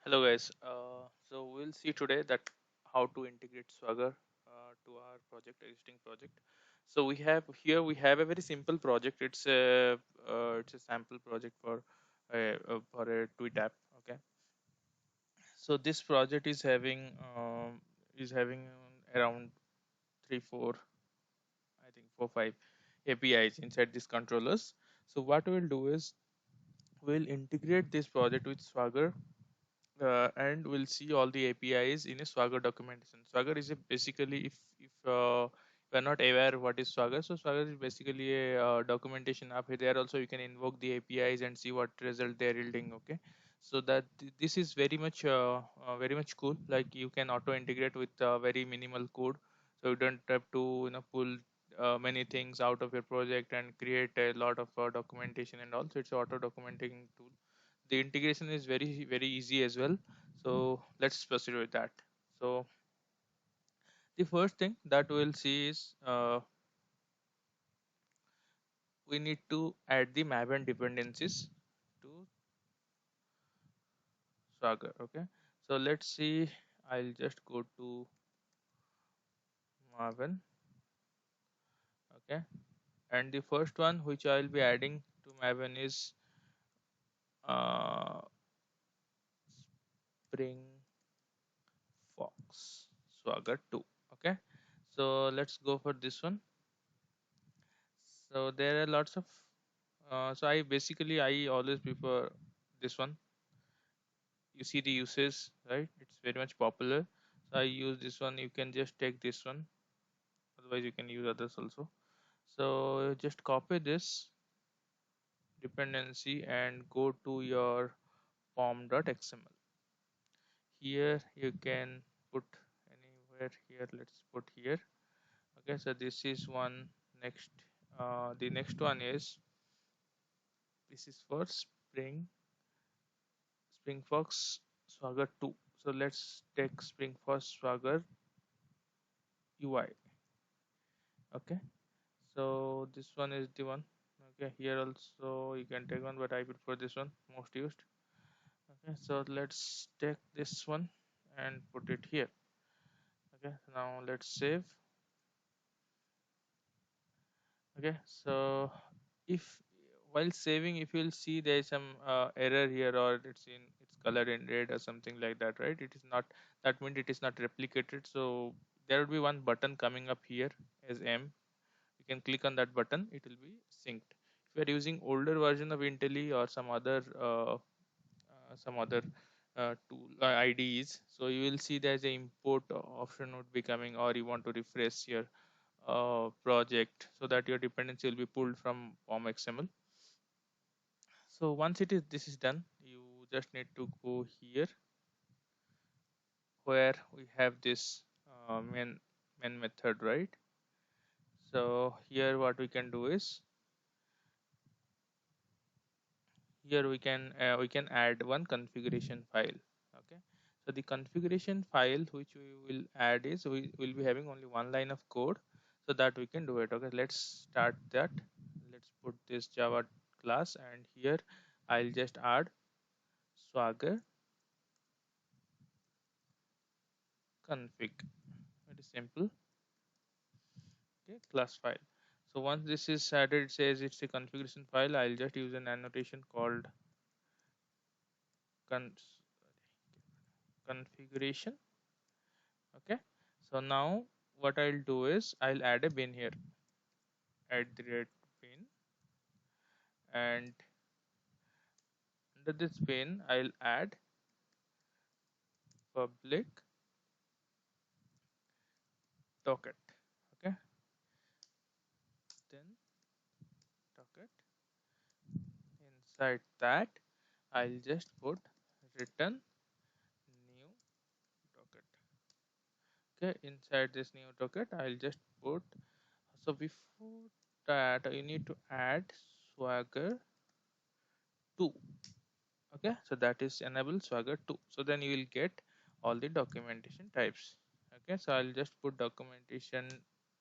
Hello guys. So we'll see today that how to integrate Swagger to our project, existing project. So we have a very simple project. It's a sample project for a tweet app. Okay. So this project is having around 3 4, I think 4 5 APIs inside these controllers. So what we'll do is we'll integrate this project with Swagger, and we'll see all the APIs in a Swagger documentation. Swagger is basically, if we're not aware what is Swagger, so Swagger is basically a documentation app. There also you can invoke the APIs and see what result they're yielding. Okay, so this is very much cool. Like you can auto integrate with very minimal code, so you don't have to pull many things out of your project and create a lot of documentation and all. So it's auto documenting tool. The integration is very easy as well. So let's proceed with that. So the first thing that we'll see is we need to add the Maven dependencies to Swagger. Okay, so let's see. I'll just go to Maven. Okay, and the first one which I'll be adding to Maven is uh, Spring Fox Swagger 2. Okay, so let's go for this one. So there are lots of so I always prefer this one. You see the uses, right? It's very much popular. So I use this one. You can just take this one. Otherwise, you can use others also. So just copy this dependency and go to your form.xml. Here you can put anywhere here. Let's put here. Okay, so this is one. Next, the next one is this is for SpringFox Swagger 2. So let's take SpringFox Swagger UI. Okay, so this one is the one. Okay, here also you can take one, but I prefer this one most used. Okay, so let's take this one and put it here. Okay, so now let's save. Okay, so if while saving, if you'll see there is some error here, or it's colored in red or something like that, right? It is not, that means it is not replicated. So there will be one button coming up here as M. You can click on that button, it will be synced. If you are using older version of Intelli or some other tool IDEs, so you will see there's a import option would be coming, or you want to refresh your project so that your dependency will be pulled from form XML. So once this is done, you just need to go here where we have this main method, right? So here what we can do is, here we can add one configuration file. Okay, so the configuration file which we will add is, we will be having only one line of code, so that we can do it. Okay, let's start that. Let's put this Java class, and here I'll just add Swagger config. Very simple. Okay, class file. So once this is added, it says it's a configuration file. I'll just use an annotation called con configuration. Okay, so now what I'll do is I'll add a bin here, add the red bin, and under this bin I'll add public docket. Okay, then docket, inside that I'll just put return new docket. Okay, inside this new docket I'll just put, so before that you need to add Swagger 2. Okay, so that is enable Swagger 2, so then you will get all the documentation types. Okay, so I'll just put documentation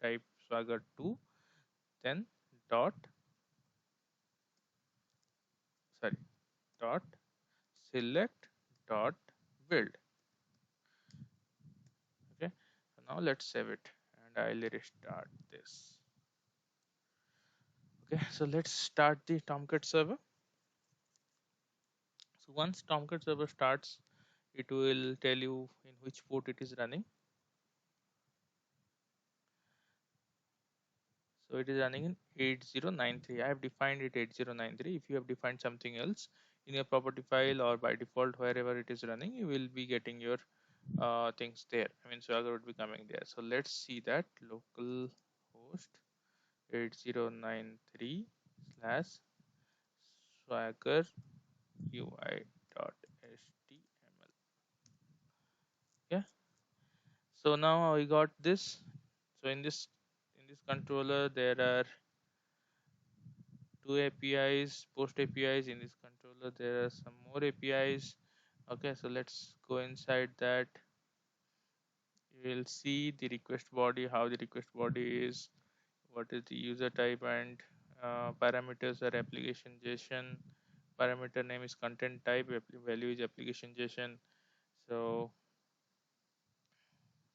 type Swagger 2, then dot, sorry, dot select dot build. Okay, so now let's save it and I'll restart this. Okay, so let's start the Tomcat server. So once Tomcat server starts, it will tell you in which port it is running. So it is running in 8093. I have defined it 8093. If you have defined something else in your property file or by default wherever it is running, you will be getting your things there. I mean, Swagger would be coming there. So let's see that local host 8093 slash swagger UI.html. Yeah. So now we got this. So in this controller there are two APIs, post APIs. In this controller there are some more APIs. Okay, so let's go inside that. You will see the request body, how the request body is, what is the user type, and parameters are application JSON. Parameter name is content type, value is application JSON. So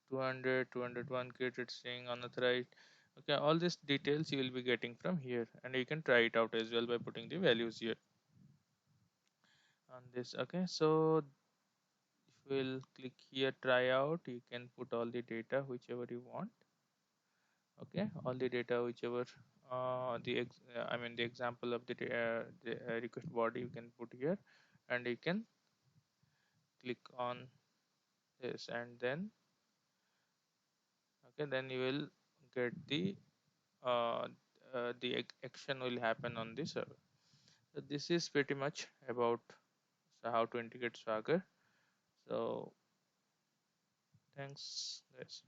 200, 201 created string unauthorized. Okay, all these details you will be getting from here, and you can try it out as well by putting the values here on this. Okay, so if we'll click here try out, you can put all the data whichever you want. Okay, all the data whichever I mean the example of the request body you can put here, and you can click on this, and then okay, then you will get uh, the action will happen on the server. So this is pretty much about how to integrate Swagger. So thanks guys.